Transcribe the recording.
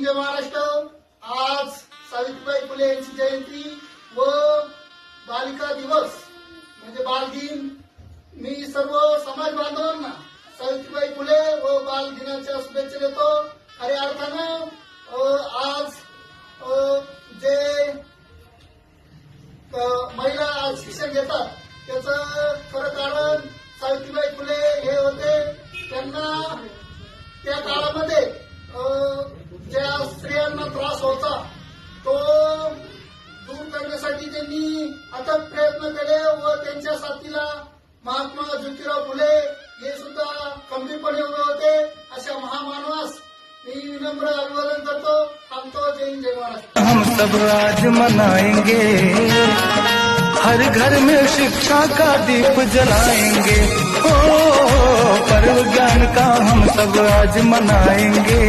हिंद जय महाराष्ट्र। आज सावित्रीबाई फुले यांची जयंती व बालिका दिवस म्हणजे बालदिन। मी सर्व समाज बांधवांना सावित्रीबाई फुले व बाल दिनाच्या शुभेच्छा देतो। खऱ्या अर्थानं आज जे महिला आज शिक्षण घेतात त्याचं खरं कारण सावित्रीबाई फुले हे होते। त्यांना त्या काळामध्ये ज्या स्त्रियांना त्रास होता तो दूर करण्यासाठी त्यांनी अथक प्रयत्न केले व त्यांच्या साथीला महात्मा ज्योतिराव फुले हे सुद्धा खंबीरपणे उभे होते। अशा महामानवास मी विनम्र अभिवादन करतो। थांबतो। जय हिंद जय महाराष्ट्र। हम सब आज मनाएंगे, हर घर में शिक्षा का दीप जलाएंगे। ओ पर्व ज्ञान का हम सब आज मनाएंगे।